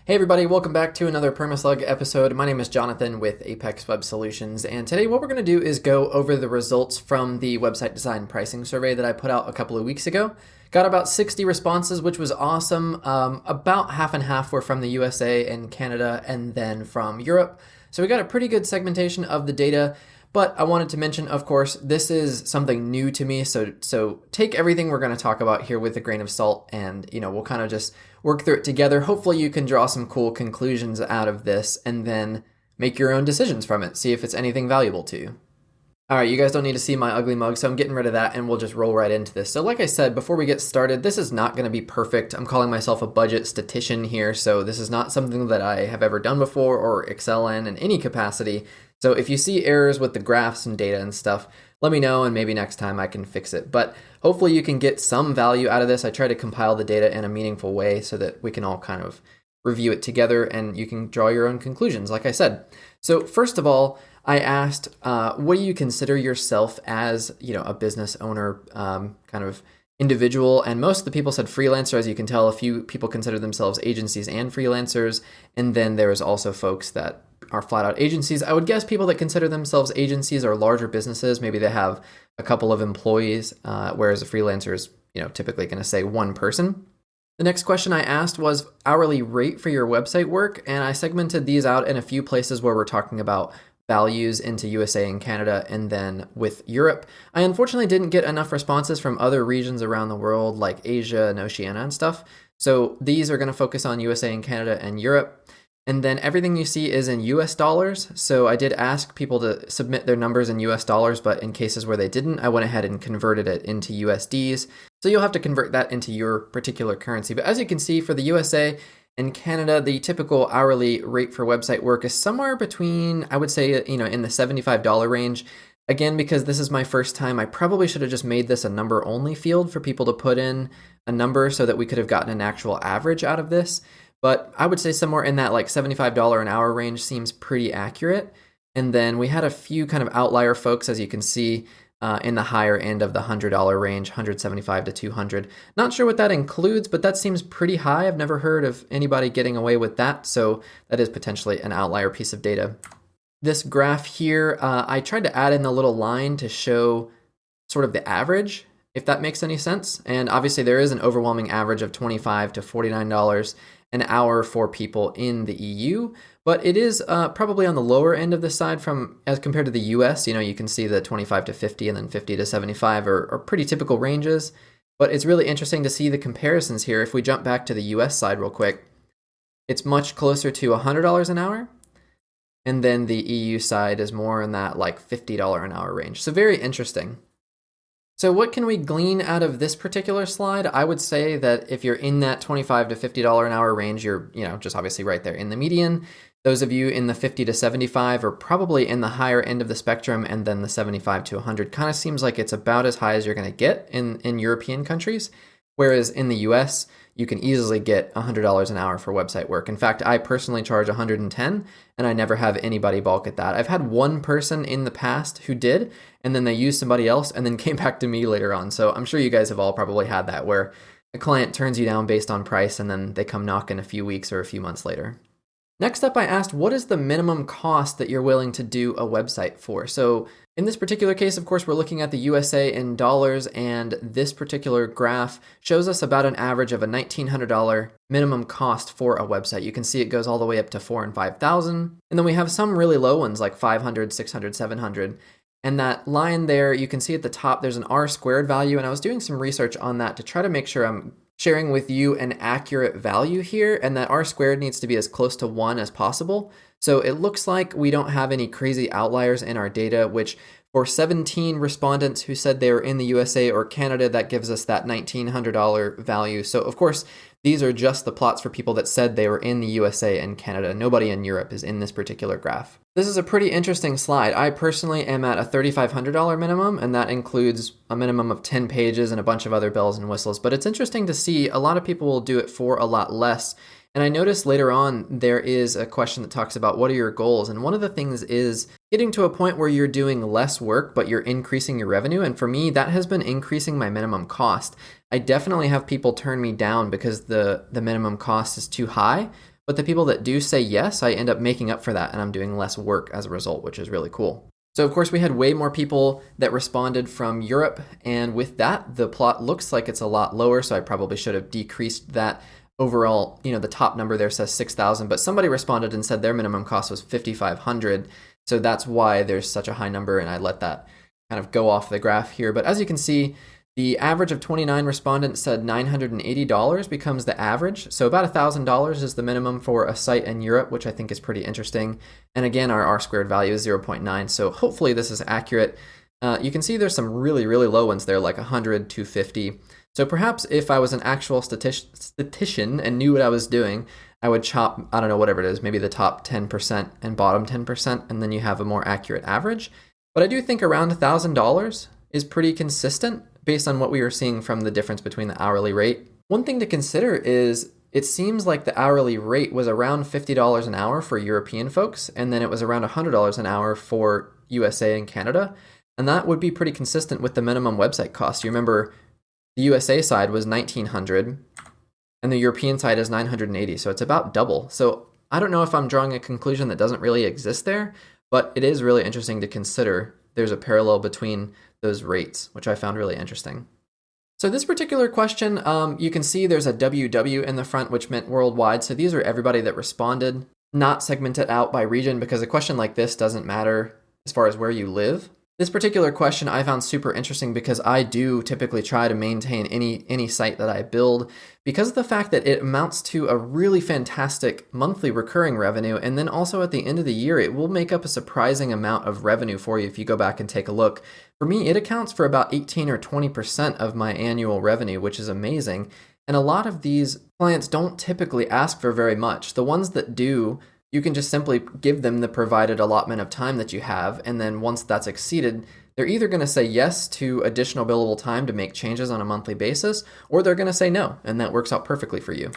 Hey everybody, welcome back to another Permaslug episode. My name is Jonathan with Apex Web Solutions, and today what we're going to do is go over the results from the website design pricing survey that I put out a couple of weeks ago. Got about 60 responses, which was awesome. About half and half were from the USA and Canada, and then from Europe. So we got a pretty good segmentation of the data. But I wanted to mention, of course, this is something new to me, so take everything we're going to talk about here with a grain of salt, and we'll kind of just work through it together. Hopefully you can draw some cool conclusions out of this and then make your own decisions from it, see if it's anything valuable to you. All right, you guys don't need to see my ugly mug, so I'm getting rid of that and we'll just roll right into this. So like I said, before we get started, this is not going to be perfect. I'm calling myself a budget statistician here, so this is not something that I have ever done before or excel in any capacity. So if you see errors with the graphs and data and stuff, let me know and maybe next time I can fix it. But hopefully you can get some value out of this. I try to compile the data in a meaningful way so that we can all kind of review it together and you can draw your own conclusions, like I said. So first of all, I asked, what do you consider yourself as, a business owner, kind of individual? And most of the people said freelancer. As you can tell, a few people consider themselves agencies and freelancers. And then there's also folks that are flat out agencies. I would guess people that consider themselves agencies are larger businesses. Maybe they have a couple of employees, whereas a freelancer is, typically going to say one person. The next question I asked was hourly rate for your website work. And I segmented these out in a few places where we're talking about values into USA and Canada, and then with Europe. I unfortunately didn't get enough responses from other regions around the world like Asia and Oceania and stuff. So these are going to focus on USA and Canada and Europe. And then everything you see is in US dollars. So I did ask people to submit their numbers in US dollars, but in cases where they didn't, I went ahead and converted it into USDs. So you'll have to convert that into your particular currency. But as you can see, for the USA and Canada, the typical hourly rate for website work is somewhere between, I would say, in the $75 range. Again, because this is my first time, I probably should have just made this a number only field for people to put in a number so that we could have gotten an actual average out of this. But I would say somewhere in that like $75 an hour range seems pretty accurate. And then we had a few kind of outlier folks, as you can see, in the higher end of the $100 range, $175 to $200. Not sure what that includes, but that seems pretty high. I've never heard of anybody getting away with that. So that is potentially an outlier piece of data. This graph here, I tried to add in a little line to show sort of the average, if that makes any sense. And obviously there is an overwhelming average of $25 to $49 an hour for people in the EU, but it is probably on the lower end of the side as compared to the US. You can see the 25 to 50 and then 50 to 75 are pretty typical ranges, but it's really interesting to see the comparisons here. If we jump back to the US side real quick, it's much closer to $100 an hour. And then the EU side is more in that like $50 an hour range. So very interesting. So what can we glean out of this particular slide? I would say that if you're in that $25 to $50 an hour range, you're, just obviously right there in the median. Those of you in the 50 to 75 are probably in the higher end of the spectrum, and then the 75 to 100 kind of seems like it's about as high as you're going to get in European countries. Whereas in the US, you can easily get $100 an hour for website work. In fact, I personally charge $110, and I never have anybody balk at that. I've had one person in the past who did, and then they used somebody else and then came back to me later on. So I'm sure you guys have all probably had that, where a client turns you down based on price and then they come knock in a few weeks or a few months later. Next up, I asked, what is the minimum cost that you're willing to do a website for? So in this particular case, of course, we're looking at the USA in dollars, and this particular graph shows us about an average of a $1,900 minimum cost for a website. You can see it goes all the way up to $4,000 and $5,000. And then we have some really low ones like $500, $600, $700. And that line there, you can see at the top, there's an R squared value. And I was doing some research on that to try to make sure I'm sharing with you an accurate value here, and that R squared needs to be as close to 1 as possible. So it looks like we don't have any crazy outliers in our data, which for 17 respondents who said they were in the USA or Canada, that gives us that $1,900 value. So of course, these are just the plots for people that said they were in the USA and Canada. Nobody in Europe is in this particular graph. This is a pretty interesting slide. I personally am at a $3,500 minimum, and that includes a minimum of 10 pages and a bunch of other bells and whistles. But it's interesting to see a lot of people will do it for a lot less. And I noticed later on there is a question that talks about what are your goals? And one of the things is getting to a point where you're doing less work, but you're increasing your revenue. And for me, that has been increasing my minimum cost. I definitely have people turn me down because the minimum cost is too high. But the people that do say yes, I end up making up for that, and I'm doing less work as a result, which is really cool. So of course we had way more people that responded from Europe, and with that, the plot looks like it's a lot lower, so I probably should have decreased that. Overall, the top number there says 6,000, but somebody responded and said their minimum cost was 5,500. So that's why there's such a high number, and I let that kind of go off the graph here. But as you can see, the average of 29 respondents said $980 becomes the average. So about $1,000 is the minimum for a site in Europe, which I think is pretty interesting. And again, our R-squared value is 0.9. So hopefully this is accurate. You can see there's some really, really low ones there, like 100, 250. So perhaps if I was an actual statistician and knew what I was doing, I would chop, I don't know, whatever it is, maybe the top 10% and bottom 10%, and then you have a more accurate average. But I do think around $1,000 is pretty consistent based on what we were seeing from the difference between the hourly rate. One thing to consider is it seems like the hourly rate was around $50 an hour for European folks, and then it was around $100 an hour for USA and Canada. And that would be pretty consistent with the minimum website cost. You remember the USA side was $1,900 and the European side is $980. So it's about double. So I don't know if I'm drawing a conclusion that doesn't really exist there, but it is really interesting to consider there's a parallel between those rates, which I found really interesting. So this particular question, you can see there's a WW in the front, which meant worldwide. So these are everybody that responded, not segmented out by region, because a question like this doesn't matter as far as where you live. This particular question I found super interesting because I do typically try to maintain any site that I build because of the fact that it amounts to a really fantastic monthly recurring revenue. And then also at the end of the year, it will make up a surprising amount of revenue for you if you go back and take a look. For me, it accounts for about 18 or 20% of my annual revenue, which is amazing. And a lot of these clients don't typically ask for very much. The ones that do, you can just simply give them the provided allotment of time that you have, and then once that's exceeded, they're either going to say yes to additional billable time to make changes on a monthly basis, or they're going to say no, and that works out perfectly for you.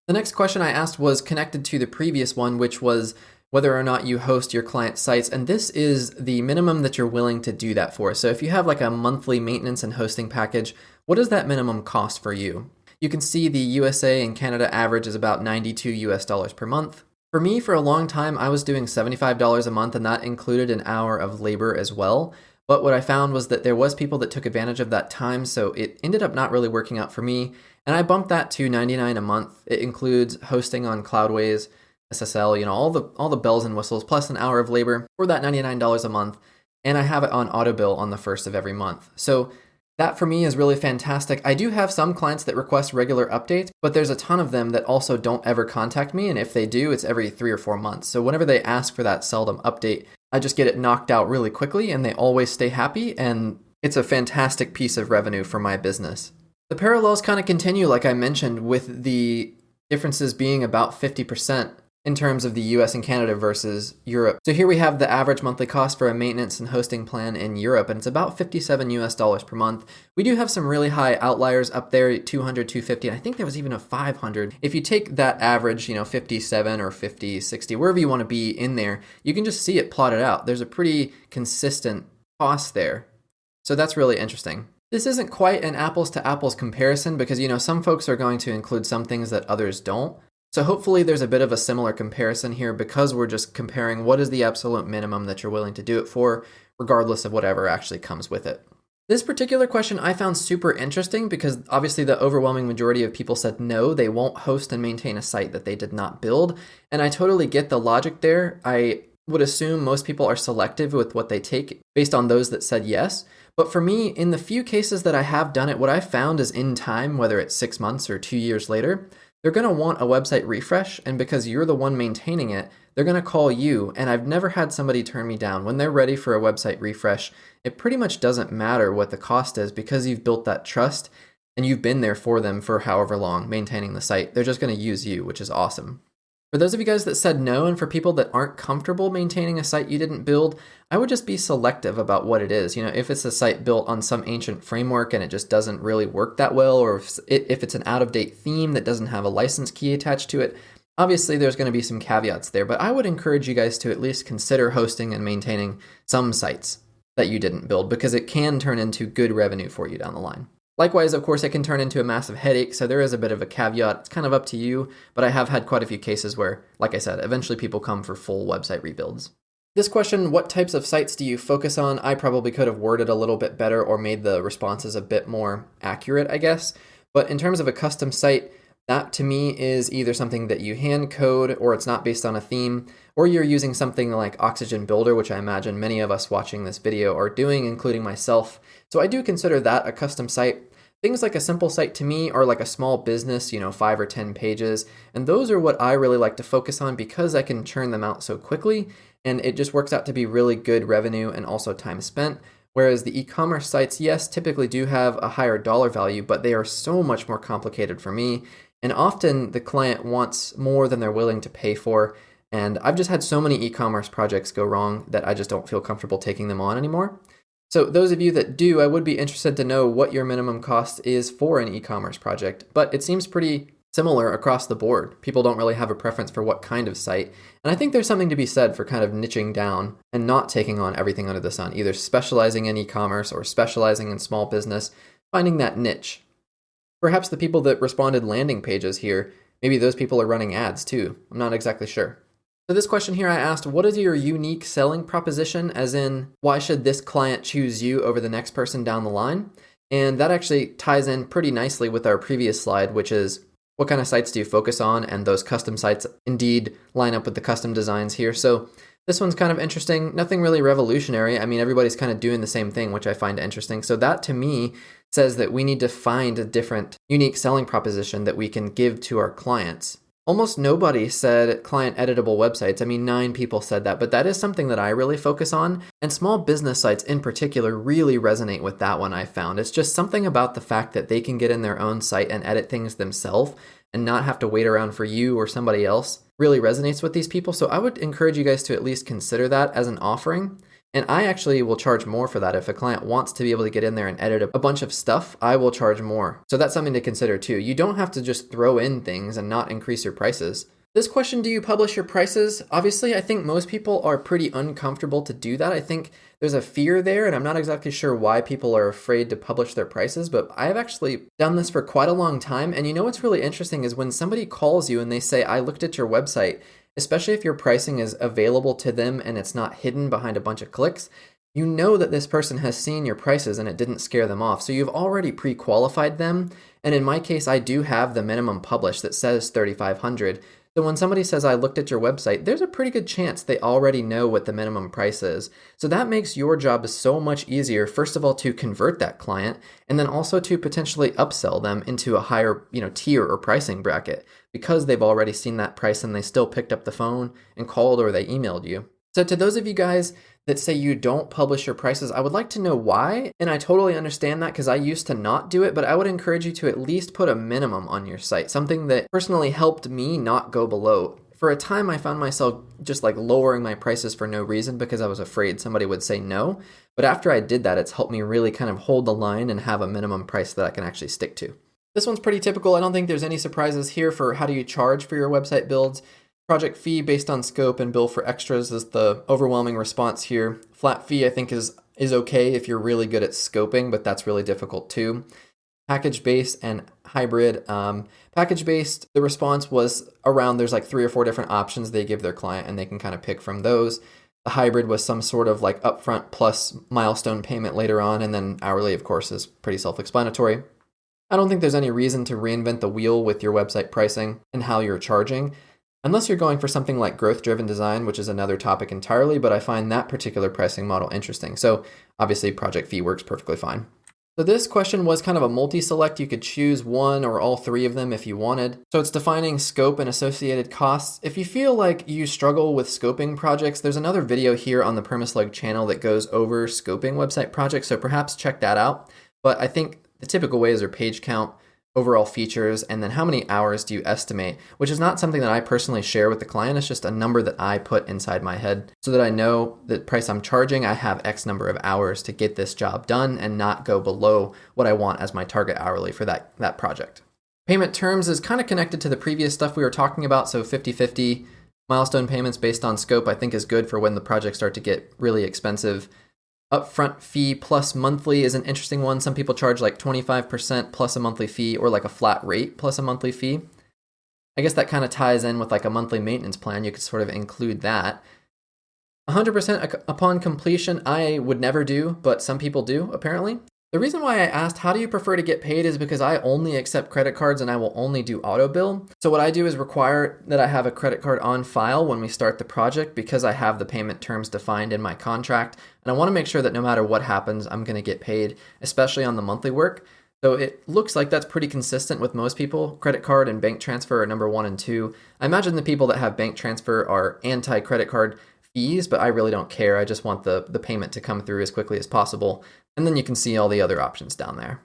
The next question I asked was connected to the previous one, which was whether or not you host your client sites, and this is the minimum that you're willing to do that for. So if you have like a monthly maintenance and hosting package, what does that minimum cost for you? You can see the USA and Canada average is about $92 per month. For me, for a long time, I was doing $75 a month, and that included an hour of labor as well. But what I found was that there was people that took advantage of that time, so it ended up not really working out for me. And I bumped that to $99 a month. It includes hosting on Cloudways, SSL, all the bells and whistles, plus an hour of labor for that $99 a month. And I have it on auto bill on the first of every month. So that for me is really fantastic. I do have some clients that request regular updates, but there's a ton of them that also don't ever contact me. And if they do, it's every 3 or 4 months. So whenever they ask for that seldom update, I just get it knocked out really quickly and they always stay happy. And it's a fantastic piece of revenue for my business. The parallels kind of continue, like I mentioned, with the differences being about 50% in terms of the US and Canada versus Europe. So here we have the average monthly cost for a maintenance and hosting plan in Europe, and it's about $57 per month. We do have some really high outliers up there, 200, 250, and I think there was even a 500. If you take that average, 57 or 50, 60, wherever you want to be in there, you can just see it plotted out. There's a pretty consistent cost there. So that's really interesting. This isn't quite an apples to apples comparison because, some folks are going to include some things that others don't. So hopefully there's a bit of a similar comparison here because we're just comparing what is the absolute minimum that you're willing to do it for, regardless of whatever actually comes with it. This particular question I found super interesting because obviously the overwhelming majority of people said no, they won't host and maintain a site that they did not build. And I totally get the logic there. I would assume most people are selective with what they take based on those that said yes. But for me, in the few cases that I have done it, what I found is in time, whether it's 6 months or 2 years later, they're going to want a website refresh, and because you're the one maintaining it, they're going to call you, and I've never had somebody turn me down. When they're ready for a website refresh, it pretty much doesn't matter what the cost is because you've built that trust, and you've been there for them for however long maintaining the site. They're just going to use you, which is awesome. For those of you guys that said no, and for people that aren't comfortable maintaining a site you didn't build, I would just be selective about what it is. If it's a site built on some ancient framework and it just doesn't really work that well, or if it's an out-of-date theme that doesn't have a license key attached to it, obviously there's going to be some caveats there, but I would encourage you guys to at least consider hosting and maintaining some sites that you didn't build because it can turn into good revenue for you down the line. Likewise, of course, it can turn into a massive headache, so there is a bit of a caveat. It's kind of up to you, but I have had quite a few cases where, like I said, eventually people come for full website rebuilds. This question, what types of sites do you focus on? I probably could have worded a little bit better or made the responses a bit more accurate, I guess. But in terms of a custom site, that to me is either something that you hand code or it's not based on a theme, or you're using something like Oxygen Builder, which I imagine many of us watching this video are doing, including myself. So I do consider that a custom site. Things like a simple site to me are like a small business, 5 or 10 pages. And those are what I really like to focus on because I can churn them out so quickly. And it just works out to be really good revenue and also time spent. Whereas the e-commerce sites, yes, typically do have a higher dollar value, but they are so much more complicated for me. And often the client wants more than they're willing to pay for. And I've just had so many e-commerce projects go wrong that I just don't feel comfortable taking them on anymore. So those of you that do, I would be interested to know what your minimum cost is for an e-commerce project, but it seems pretty similar across the board. People don't really have a preference for what kind of site. And I think there's something to be said for kind of niching down and not taking on everything under the sun, either specializing in e-commerce or specializing in small business, finding that niche. Perhaps the people that responded landing pages here, maybe those people are running ads too. I'm not exactly sure. So this question here I asked, what is your unique selling proposition? As in, why should this client choose you over the next person down the line? And that actually ties in pretty nicely with our previous slide, which is what kind of sites do you focus on? And those custom sites indeed line up with the custom designs here. So this one's kind of interesting. Nothing really revolutionary. I mean, everybody's kind of doing the same thing, which I find interesting. So that to me says that we need to find a different unique selling proposition that we can give to our clients. Almost nobody said client editable websites. I mean, 9 people said that, but that is something that I really focus on. And small business sites in particular really resonate with that one I found. It's just something about the fact that they can get in their own site and edit things themselves and not have to wait around for you or somebody else really resonates with these people. So I would encourage you guys to at least consider that as an offering. And I actually will charge more for that. If a client wants to be able to get in there and edit a bunch of stuff, I will charge more. So that's something to consider too. You don't have to just throw in things and not increase your prices. This question, do you publish your prices? Obviously, I think most people are pretty uncomfortable to do that. I think there's a fear there, and I'm not exactly sure why people are afraid to publish their prices, but I have actually done this for quite a long time. And you know what's really interesting is when somebody calls you and they say, I looked at your website, especially if your pricing is available to them and it's not hidden behind a bunch of clicks, you know that this person has seen your prices and it didn't scare them off. So you've already pre-qualified them. And in my case, I do have the minimum published that says $3,500. So when somebody says, I looked at your website, there's a pretty good chance they already know what the minimum price is. So that makes your job so much easier, first of all, to convert that client, and then also to potentially upsell them into a higher, tier or pricing bracket because they've already seen that price and they still picked up the phone and called or they emailed you. So to those of you guys that say you don't publish your prices, I would like to know why. And I totally understand that because I used to not do it, but I would encourage you to at least put a minimum on your site, something that personally helped me not go below. For a time, I found myself just like lowering my prices for no reason because I was afraid somebody would say no. But after I did that, it's helped me really kind of hold the line and have a minimum price that I can actually stick to. This one's pretty typical. I don't think there's any surprises here for how do you charge for your website builds. Project fee based on scope and bill for extras is the overwhelming response here. Flat fee I think is okay if you're really good at scoping, but that's really difficult too. Package based and hybrid. Package based, the response was around there's like 3 or 4 different options they give their client and they can kind of pick from those. The hybrid was some sort of like upfront plus milestone payment later on, and then hourly of course is pretty self-explanatory. I don't think there's any reason to reinvent the wheel with your website pricing and how you're charging. Unless you're going for something like growth-driven design, which is another topic entirely, but I find that particular pricing model interesting. So obviously project fee works perfectly fine. So this question was kind of a multi-select. You could choose one or all 3 of them if you wanted. So it's defining scope and associated costs. If you feel like you struggle with scoping projects, there's another video here on the Permaslug channel that goes over scoping website projects. So perhaps check that out. But I think the typical ways are page count, overall features, and then how many hours do you estimate, which is not something that I personally share with the client. It's just a number that I put inside my head so that I know the price I'm charging, I have X number of hours to get this job done and not go below what I want as my target hourly for that project. Payment terms is kind of connected to the previous stuff we were talking about. So 50-50 milestone payments based on scope, I think is good for when the projects start to get really expensive. Upfront fee plus monthly is an interesting one. Some people charge like 25% plus a monthly fee, or like a flat rate plus a monthly fee. I guess that kind of ties in with like a monthly maintenance plan. You could sort of include that. 100% upon completion, I would never do, but some people do, apparently. The reason why I asked, how do you prefer to get paid, is because I only accept credit cards and I will only do auto bill. So what I do is require that I have a credit card on file when we start the project, because I have the payment terms defined in my contract. And I want to make sure that no matter what happens, I'm going to get paid, especially on the monthly work. So it looks like that's pretty consistent with most people. Credit card and bank transfer are number 1 and 2. I imagine the people that have bank transfer are anti-credit card fees, but I really don't care. I just want the payment to come through as quickly as possible. And then you can see all the other options down there.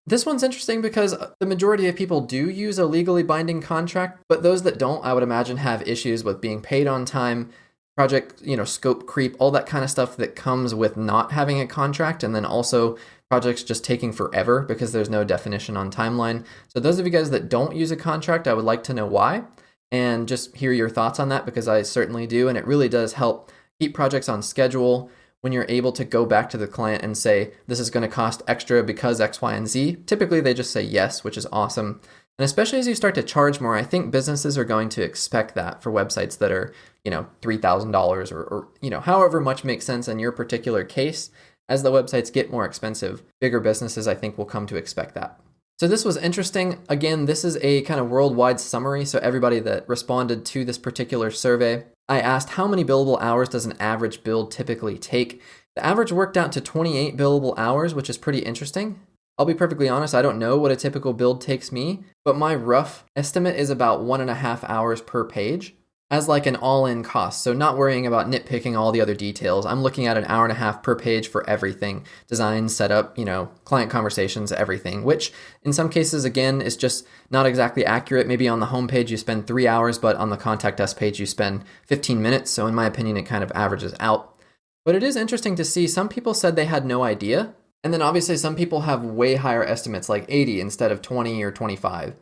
This one's interesting because the majority of people do use a legally binding contract, but those that don't, I would imagine, have issues with being paid on time, project, scope creep, all that kind of stuff that comes with not having a contract, and then also projects just taking forever because there's no definition on timeline. So those of you guys that don't use a contract, I would like to know why, and just hear your thoughts on that, because I certainly do, and it really does help keep projects on schedule. When you're able to go back to the client and say, this is going to cost extra because X, Y, and Z, typically they just say yes, which is awesome. And especially as you start to charge more, I think businesses are going to expect that for websites that are, $3,000 or however much makes sense in your particular case. As the websites get more expensive, bigger businesses, I think, will come to expect that. So this was interesting. Again, this is a kind of worldwide summary. So everybody that responded to this particular survey, I asked, how many billable hours does an average build typically take? The average worked out to 28 billable hours, which is pretty interesting. I'll be perfectly honest, I don't know what a typical build takes me, but my rough estimate is about 1.5 hours per page as like an all-in cost. So not worrying about nitpicking all the other details. I'm looking at 1.5 hours per page for everything: design, setup, client conversations, everything, which in some cases, again, is just not exactly accurate. Maybe on the homepage you spend 3 hours, but on the contact us page you spend 15 minutes. So in my opinion, it kind of averages out. But it is interesting to see some people said they had no idea. And then obviously some people have way higher estimates, like 80 instead of 20 or 25.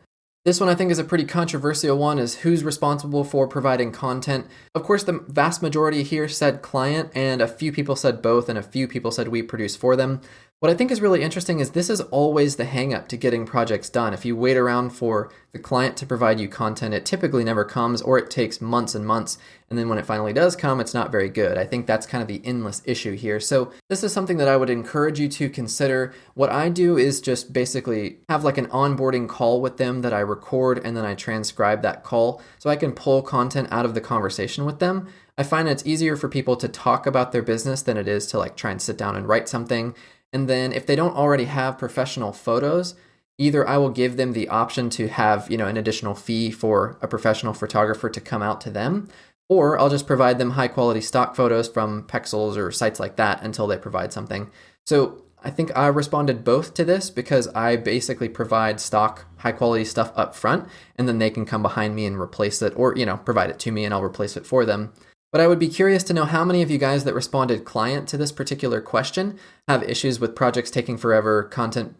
This one I think is a pretty controversial one, is who's responsible for providing content. Of course, the vast majority here said client, and a few people said both, and a few people said we produce for them. What I think is really interesting is this is always the hang up to getting projects done. If you wait around for the client to provide you content, it typically never comes, or it takes months and months. And then when it finally does come, it's not very good. I think that's kind of the endless issue here. So this is something that I would encourage you to consider. What I do is just basically have like an onboarding call with them that I record, and then I transcribe that call so I can pull content out of the conversation with them. I find it's easier for people to talk about their business than it is to like try and sit down and write something. And then if they don't already have professional photos, either I will give them the option to have, an additional fee for a professional photographer to come out to them, or I'll just provide them high quality stock photos from Pexels or sites like that until they provide something. So I think I responded both to this because I basically provide stock high quality stuff up front, and then they can come behind me and replace it, or, provide it to me and I'll replace it for them. But I would be curious to know how many of you guys that responded client to this particular question have issues with projects taking forever, content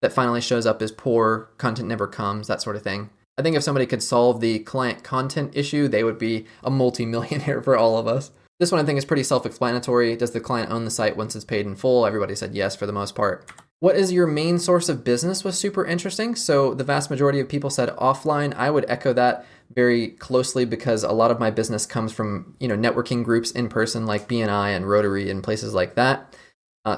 that finally shows up as poor, content never comes, that sort of thing. I think if somebody could solve the client content issue, they would be a multi-millionaire for all of us. This one I think is pretty self-explanatory. Does the client own the site once it's paid in full? Everybody said yes for the most part. What is your main source of business was super interesting. So the vast majority of people said offline. I would echo that very closely because a lot of my business comes from, networking groups in person like BNI and Rotary and places like that.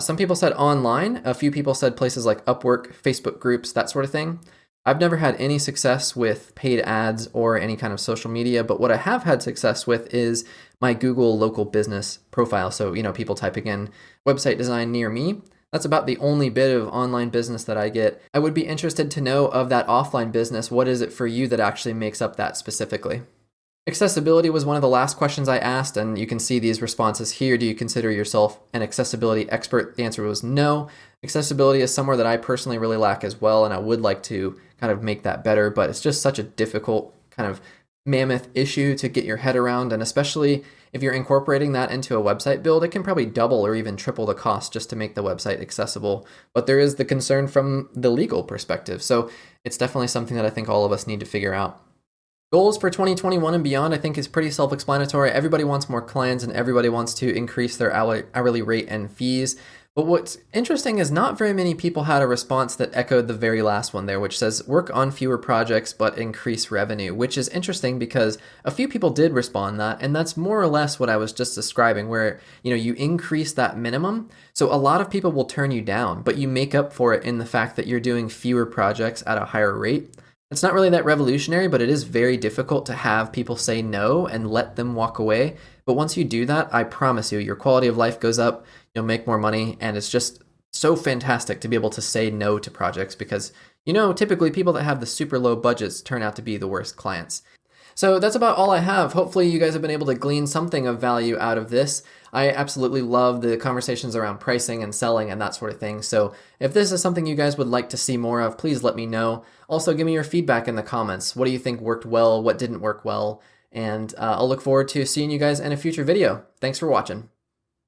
Some people said online. A few people said places like Upwork, Facebook groups, that sort of thing. I've never had any success with paid ads or any kind of social media, but what I have had success with is my Google local business profile. So, people typing in website design near me. That's about the only bit of online business that I get. I would be interested to know of that offline business, what is it for you that actually makes up that specifically? Accessibility was one of the last questions I asked, and you can see these responses here. Do you consider yourself an accessibility expert? The answer was no. Accessibility is somewhere that I personally really lack as well, and I would like to kind of make that better, but it's just such a difficult kind of mammoth issue to get your head around, and especially if you're incorporating that into a website build, it can probably double or even triple the cost just to make the website accessible. But there is the concern from the legal perspective, so it's definitely something that I think all of us need to figure out. Goals for 2021 and beyond, I think, is pretty self-explanatory. Everybody wants more clients and everybody wants to increase their hourly rate and fees. But what's interesting is not very many people had a response that echoed the very last one there, which says work on fewer projects but increase revenue, which is interesting because a few people did respond that, and that's more or less what I was just describing, where you increase that minimum. So a lot of people will turn you down, but you make up for it in the fact that you're doing fewer projects at a higher rate. It's not really that revolutionary, but it is very difficult to have people say no and let them walk away. But once you do that, I promise you, your quality of life goes up, you'll make more money, and it's just so fantastic to be able to say no to projects because, typically people that have the super low budgets turn out to be the worst clients. So that's about all I have. Hopefully you guys have been able to glean something of value out of this. I absolutely love the conversations around pricing and selling and that sort of thing. So if this is something you guys would like to see more of, please let me know. Also, give me your feedback in the comments. What do you think worked well? What didn't work well? And I'll look forward to seeing you guys in a future video. Thanks for watching.